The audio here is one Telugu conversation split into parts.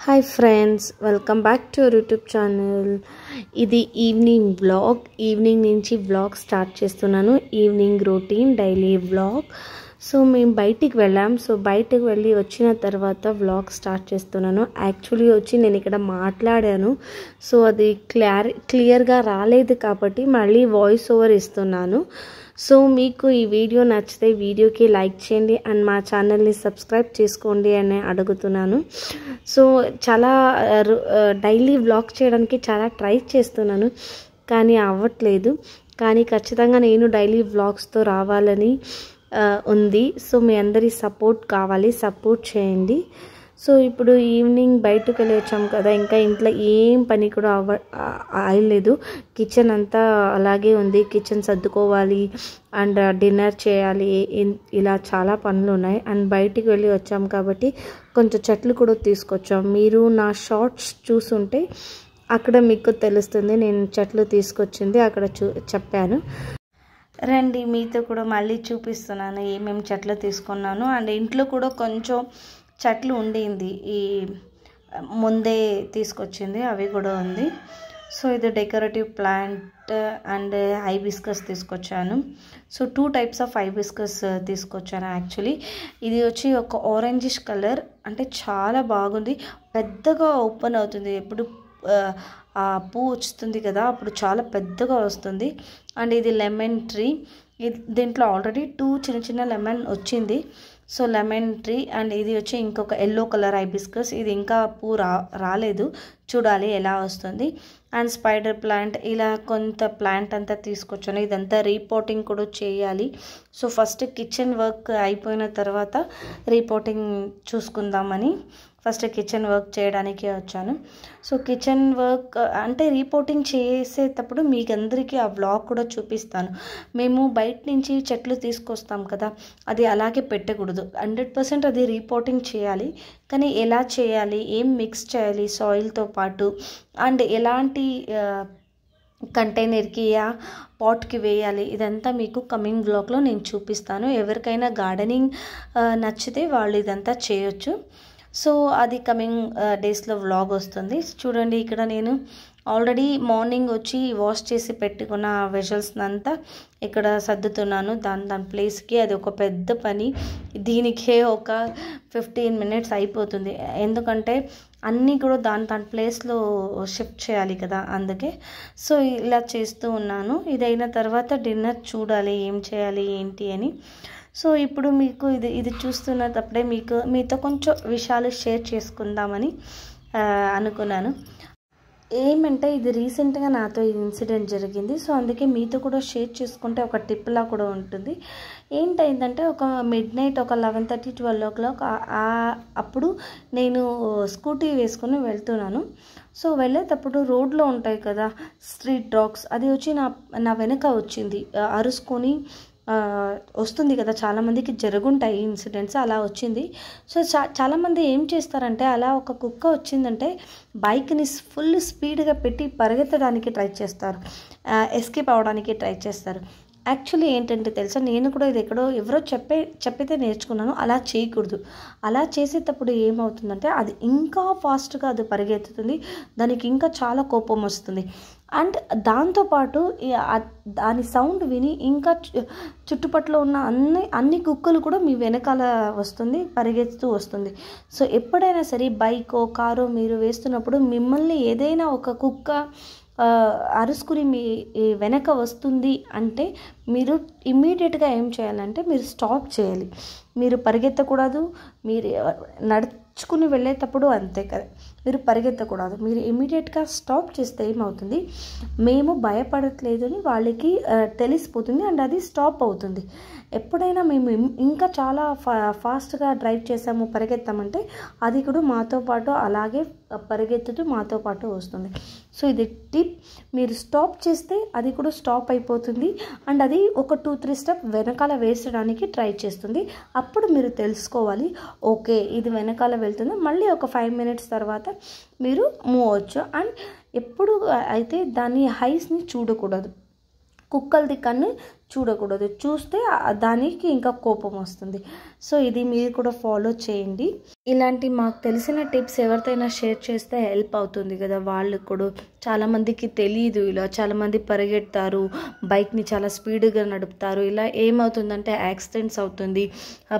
Hi friends, welcome back to our YouTube channel. ఇది ఈవినింగ్ వ్లాగ్. ఈవినింగ్ నుంచి వ్లాగ్ స్టార్ట్ చేస్తున్నాను. Evening routine daily vlog. So మేము బయటికి వెళ్ళాం. సో బయటకు వెళ్ళి వచ్చిన తర్వాత వ్లాగ్ స్టార్ట్ చేస్తున్నాను. యాక్చువల్లీ వచ్చి నేను ఇక్కడ మాట్లాడాను. సో అది క్లియర్గా రాలేదు కాబట్టి మళ్ళీ వాయిస్ ఓవర్ ఇస్తున్నాను. సో మీకు ఈ వీడియో నచ్చితే వీడియోకి లైక్ చేయండి అండ్ మా ఛానల్ని సబ్స్క్రైబ్ చేసుకోండి అని అడుగుతున్నాను. సో చాలా డైలీ వ్లాగ్ చేయడానికి చాలా ట్రై చేస్తున్నాను కానీ అవ్వట్లేదు. కానీ ఖచ్చితంగా నేను డైలీ వ్లాగ్స్తో రావాలని ఉంది. సో మీ అందరి సపోర్ట్ కావాలి, సపోర్ట్ చేయండి. సో ఇప్పుడు ఈవినింగ్ బయటకు వెళ్ళి వచ్చాం కదా, ఇంకా ఇంట్లో ఏం పని కూడా అవ్వలేదు. కిచెన్ అంతా అలాగే ఉంది. కిచెన్ సర్దుకోవాలి అండ్ డిన్నర్ చేయాలి, ఇలా చాలా పనులు ఉన్నాయి. అండ్ బయటికి వెళ్ళి వచ్చాం కాబట్టి కొంచెం చెట్లు కూడా తీసుకొచ్చాం. మీరు నా షార్ట్స్ చూసుంటే అక్కడ మీకు తెలుస్తుంది నేను చెట్లు తీసుకొచ్చింది, అక్కడ చెప్పాను. రండి మీతో కూడా మళ్ళీ చూపిస్తున్నాను ఏమేమి చెట్లు తీసుకున్నాను. అండ్ ఇంట్లో కూడా కొంచెం చెట్లు ఉండింది, ఈ ముందే తీసుకొచ్చింది, అవి కూడా ఉంది. సో ఇది డెకరేటివ్ ప్లాంట్ అండ్ హైబిస్కస్ తీసుకొచ్చాను. సో 2 types ఆఫ్ హైబిస్కస్ తీసుకొచ్చాను. యాక్చువల్లీ ఇది వచ్చి ఒక ఆరెంజిష్ కలర్, అంటే చాలా బాగుంది, పెద్దగా ఓపెన్ అవుతుంది. ఎప్పుడు ఆ పువ్వు వస్తుంది కదా అప్పుడు చాలా పెద్దగా వస్తుంది. అండ్ ఇది లెమన్ ట్రీ. దీంట్లో ఆల్రెడీ 2 చిన్న చిన్న లెమన్ వచ్చింది. So lemon tree. అండ్ ఇది వచ్చి ఇంకొక ఎల్లో కలర్ హైబిస్కస్, ఇది ఇంకా పువ్వు రాలేదు, చూడాలి ఎలా వస్తుంది. అండ్ స్పైడర్ ప్లాంట్, ఇలా కొంత ప్లాంట్ అంతా తీసుకొచ్చాను. ఇదంతా రీపోటింగ్ కూడా చేయాలి. సో ఫస్ట్ కిచెన్ వర్క్ అయిపోయిన తర్వాత రీపోటింగ్ చూసుకుందామని ఫస్ట్ కిచెన్ వర్క్ చేయడానికి వచ్చాను. సో కిచెన్ వర్క్ అంటే రీపోటింగ్ చేసేటప్పుడు మీకు అందరికీ ఆ వ్లాగ్ కూడా చూపిస్తాను. మేము బయట నుంచి చెట్లు తీసుకొస్తాం కదా, అది అలాగే పెట్టకూడదు. 100% అది రీపోటింగ్ చేయాలి. కానీ ఎలా చేయాలి, ఏం మిక్స్ చేయాలి సాయిల్తో పాటు, అండ్ ఎలాంటి కంటైనర్కి పాట్కి వేయాలి, ఇదంతా మీకు కమింగ్ వ్లాగ్లో నేను చూపిస్తాను. ఎవరికైనా గార్డెనింగ్ నచ్చితే వాళ్ళు ఇదంతా చేయొచ్చు. సో అది కమింగ్ డేస్లో వ్లాగ్ వస్తుంది. చూడండి ఇక్కడ నేను ఆల్రెడీ మార్నింగ్ వచ్చి వాష్ చేసి పెట్టుకున్న వెజల్స్ అంతా ఇక్కడ సర్దుతున్నాను దాని ప్లేస్కి. అది ఒక పెద్ద పని, దీనికే ఒక 15 minutes అయిపోతుంది. ఎందుకంటే అన్నీ కూడా దాని ప్లేస్లో షిఫ్ట్ చేయాలి కదా, అందుకే. సో ఇలా చేస్తూ ఉన్నాను. ఇదైన తర్వాత డిన్నర్ చూడాలి ఏం చేయాలి ఏంటి అని. సో ఇప్పుడు మీకు ఇది చూస్తున్నప్పుడే మీతో కొంచెం విషయాలు షేర్ చేసుకుందామని అనుకున్నాను. ఏమంటే ఇది రీసెంట్గా నాతో ఇన్సిడెంట్ జరిగింది. సో అందుకే మీతో కూడా షేర్ చేసుకుంటే ఒక టిప్లా కూడా ఉంటుంది. ఏంటైందంటే ఒక midnight, ఒక 11:30, 12 o'clock అప్పుడు నేను స్కూటీ వేసుకొని వెళ్తున్నాను. సో వెళ్ళేటప్పుడు రోడ్లో ఉంటాయి కదా స్ట్రీట్ డాగ్స్, అది వచ్చి నా వెనక వచ్చింది, అరుచుకొని వస్తుంది కదా. చాలామందికి జరుగుంటాయి ఇన్సిడెంట్స్, అలా వచ్చింది. సో చాలామంది ఏం చేస్తారంటే, అలా ఒక కుక్క వచ్చిందంటే బైక్ని ఫుల్ స్పీడ్గా పెట్టి పరిగెత్తడానికి ట్రై చేస్తారు, ఎస్కేప్ అవ్వడానికి ట్రై చేస్తారు. యాక్చువల్లీ ఏంటంటే తెలుసా, నేను కూడా ఇది ఎక్కడో ఎవరో చెప్పితే నేర్చుకున్నాను. అలా చేయకూడదు. అలా చేసేటప్పుడు ఏమవుతుందంటే అది ఇంకా ఫాస్ట్గా అది పరిగెత్తుతుంది, దానికి ఇంకా చాలా కోపం వస్తుంది. అండ్ దాంతోపాటు దాని సౌండ్ విని ఇంకా చుట్టుపక్కల ఉన్న అన్ని కుక్కలు కూడా మీ వెనకాల వస్తుంది, పరిగెత్తుతూ వస్తుంది. సో ఎప్పుడైనా సరే బైకో కారో మీరు వేస్తున్నప్పుడు మిమ్మల్ని ఏదైనా ఒక కుక్క అరుచుకుని మీ వెనక వస్తుంది అంటే మీరు ఇమ్మీడియట్గా ఏం చేయాలంటే మీరు స్టాప్ చేయాలి. మీరు పరిగెత్తకూడదు. మీరు నడుచుకుని వెళ్ళేటప్పుడు అంతే కదా, మీరు పరిగెత్తకూడదు. మీరు ఇమ్మీడియట్గా స్టాప్ చేస్తే ఏమవుతుంది, మేము భయపడట్లేదు అని వాళ్ళకి తెలిసిపోతుంది అండ్ అది స్టాప్ అవుతుంది. ఎప్పుడైనా మేము ఇంకా చాలా ఫాస్ట్గా డ్రైవ్ చేసాము, పరిగెత్తామంటే అది కూడా మాతో పాటు అలాగే పరిగెత్తుతూ మాతో పాటు వస్తుంది. సో ఇది టిప్, మీరు స్టాప్ చేస్తే అది కూడా స్టాప్ అయిపోతుంది అండ్ అది ఒక 2-3 steps వెనకాల వేసడానికి ట్రై చేస్తుంది. అప్పుడు మీరు తెలుసుకోవాలి, ఓకే ఇది వెనకాల వెళ్తుంది, మళ్ళీ ఒక 5 minutes తర్వాత మీరు మూవ్ అవ్వచ్చు. అండ్ ఎప్పుడు అయితే దాని హైస్ని చూడకూడదు, కుక్కలది కన్ను చూడకూడదు. చూస్తే దానికి ఇంకా కోపం వస్తుంది. సో ఇది మీరు కూడా ఫాలో చేయండి. ఇలాంటి మాకు తెలిసిన టిప్స్ ఎవరితోనైనా షేర్ చేస్తే హెల్ప్ అవుతుంది కదా వాళ్ళకు కూడా. చాలామందికి తెలియదు, ఇలా చాలామంది పరిగెడతారు, బైక్ని చాలా స్పీడ్గా నడుపుతారు. ఇలా ఏమవుతుందంటే యాక్సిడెంట్స్ అవుతుంది,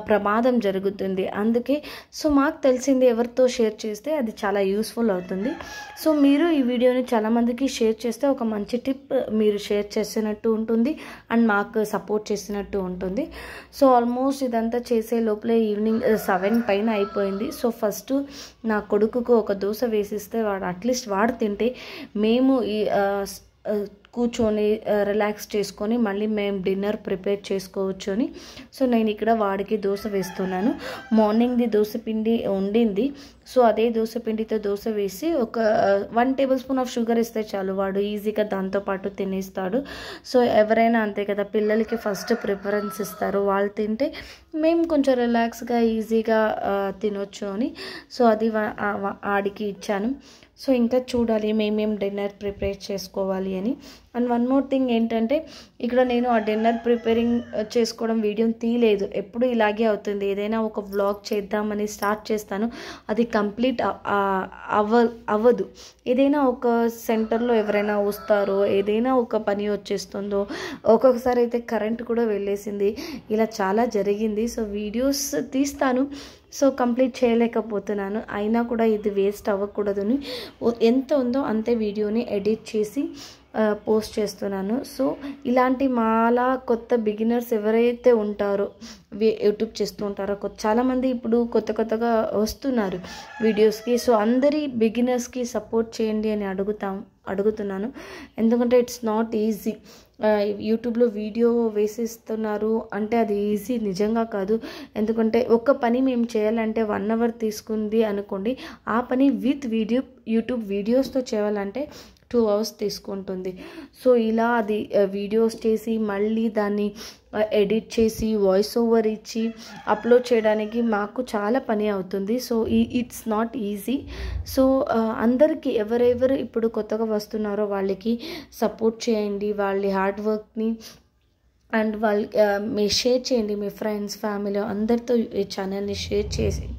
ప్రమాదం జరుగుతుంది. అందుకే సో మాకు తెలిసింది ఎవరితో షేర్ చేస్తే అది చాలా యూస్ఫుల్ అవుతుంది. సో మీరు ఈ వీడియోని చాలామందికి షేర్ చేస్తే ఒక మంచి టిప్ మీరు షేర్ చేసినట్టు ఉంటుంది అండ్ మాకు సపోర్ట్ చేసినట్టు ఉంటుంది. సో ఆల్మోస్ట్ ఇదంతా చేసే లోపలే ఈవినింగ్ 7 పైన అయిపోయింది. సో ఫస్ట్ నా కొడుకుకు ఒక దోశ వేసిస్తే వాడు అట్లీస్ట్ వాడు తింటే మేము ఈ కూర్చొని రిలాక్స్ చేసుకొని మళ్ళీ మేము డిన్నర్ ప్రిపేర్ చేసుకోవచ్చు అని. సో నేను ఇక్కడ వాడికి దోశ వేస్తున్నాను. మార్నింగ్ది దోశ పిండి ఉండింది. సో అదే దోశ పిండితో దోశ వేసి ఒక 1 టేబుల్ స్పూన్ ఆఫ్ షుగర్ ఇస్తే చాలు, వాడు ఈజీగా దాంతోపాటు తినేస్తాడు. సో ఎవరైనా అంతే కదా, పిల్లలకి ఫస్ట్ ప్రిఫరెన్స్ ఇస్తారు. వాళ్ళు తింటే మేము కొంచెం రిలాక్స్గా ఈజీగా తినొచ్చు అని. సో అది ఆడికి ఇచ్చాను. సో ఇంకా చూడాలి మేమేం డిన్నర్ ప్రిపేర్ చేసుకోవాలి అని. అండ్ వన్ మోర్ థింగ్ ఏంటంటే ఇక్కడ నేను ఆ డిన్నర్ ప్రిపేరింగ్ చేసుకోవడం వీడియోని తీయలేదు. ఎప్పుడు ఇలాగే అవుతుంది, ఏదైనా ఒక వ్లాగ్ చేద్దామని స్టార్ట్ చేస్తాను, అది కంప్లీట్ అవ్వదు. ఏదైనా ఒక సెంటర్లో ఎవరైనా వస్తారో, ఏదైనా ఒక పని వచ్చేస్తుందో, ఒక్కొక్కసారి అయితే కరెంట్ కూడా వెళ్ళేసింది, ఇలా చాలా జరిగింది. సో వీడియోస్ తీస్తాను, సో కంప్లీట్ చేయలేకపోతున్నాను. అయినా కూడా ఇది వేస్ట్ అవ్వకూడదని ఎంత ఉందో అంతే వీడియోని ఎడిట్ చేసి పోస్ట్ చేస్తున్నాను. సో ఇలాంటి మాలా కొత్త బిగినర్స్ ఎవరైతే ఉంటారో, యూట్యూబ్ చేస్తూ ఉంటారో, చాలామంది ఇప్పుడు కొత్తగా వస్తున్నారు వీడియోస్కి. సో అందరి బిగినర్స్కి సపోర్ట్ చేయండి అని అడుగుతున్నాను. ఎందుకంటే ఇట్స్ నాట్ ఈజీ. యూట్యూబ్లో వీడియో వేసిస్తున్నారు అంటే అది ఈజీ నిజంగా కాదు. ఎందుకంటే ఒక పని మేము చేయాలంటే 1 అవర్ తీసుకుంది అనుకోండి, ఆ పని విత్ యూట్యూబ్ వీడియోస్తో చేయాలంటే 2 అవర్స్ తీసుకుంటుంది. సో ఇలా అది వీడియోస్ చేసి మళ్ళీ దాన్ని ఎడిట్ చేసి వాయిస్ ఓవర్ ఇచ్చి అప్లోడ్ చేయడానికి మాకు చాలా పని అవుతుంది. So it's not easy. So అందరికీ ఎవరెవరు ఇప్పుడు కొత్తగా వస్తున్నారో వాళ్ళకి సపోర్ట్ చేయండి, వాళ్ళ హార్డ్ వర్క్ని. అండ్ వాళ్ళు మీరు షేర్ చేయండి, మీ ఫ్రెండ్స్ ఫ్యామిలీ అందరితో ఈ ఛానల్ని షేర్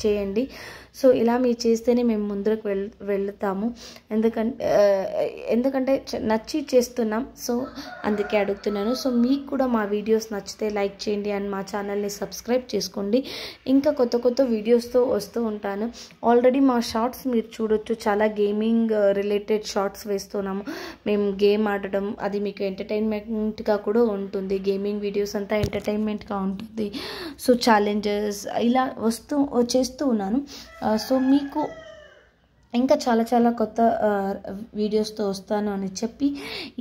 చేయండి. సో ఇలా మీరు చేస్తేనే మేము ముందుకు వెళ్తాము. ఎందుకంటే నచ్చి చేస్తున్నాం, సో అందుకే అడుగుతున్నాను. సో మీకు కూడా మా వీడియోస్ నచ్చితే లైక్ చేయండి అండ్ మా ఛానల్ని సబ్స్క్రైబ్ చేసుకోండి. ఇంకా కొత్త వీడియోస్తో వస్తూ ఉంటాను. ఆల్రెడీ మా షార్ట్స్ మీరు చూడొచ్చు, చాలా గేమింగ్ రిలేటెడ్ షార్ట్స్ వేస్తున్నాము. మేము గేమ్ ఆడడం, అది మీకు ఎంటర్టైన్మెంట్గా కూడా ఉంటుంది. గేమింగ్ వీడియోస్ అంతా ఎంటర్టైన్మెంట్గా ఉంటుంది. సో ఛాలెంజెస్ ఇలా చేస్తూ ఉన్నాను. సో మీకు ఇంకా చాలా కొత్త వీడియోస్తో వస్తాను అని చెప్పి,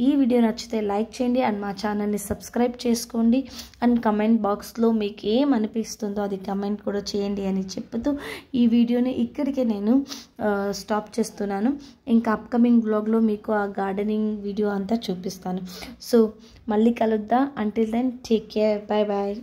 ఈ వీడియో నచ్చితే లైక్ చేయండి అండ్ మా ఛానల్ని సబ్స్క్రైబ్ చేసుకోండి. అండ్ కమెంట్ బాక్స్లో మీకు ఏమనిపిస్తుందో అది కమెంట్ కూడా చేయండి అని చెప్తూ ఈ వీడియోని ఇక్కడికే నేను స్టాప్ చేస్తున్నాను. ఇంకా అప్కమింగ్ బ్లాగ్లో మీకు ఆ గార్డెనింగ్ వీడియో అంతా చూపిస్తాను. సో మళ్ళీ కలుద్దాం. Until then take care, bye bye.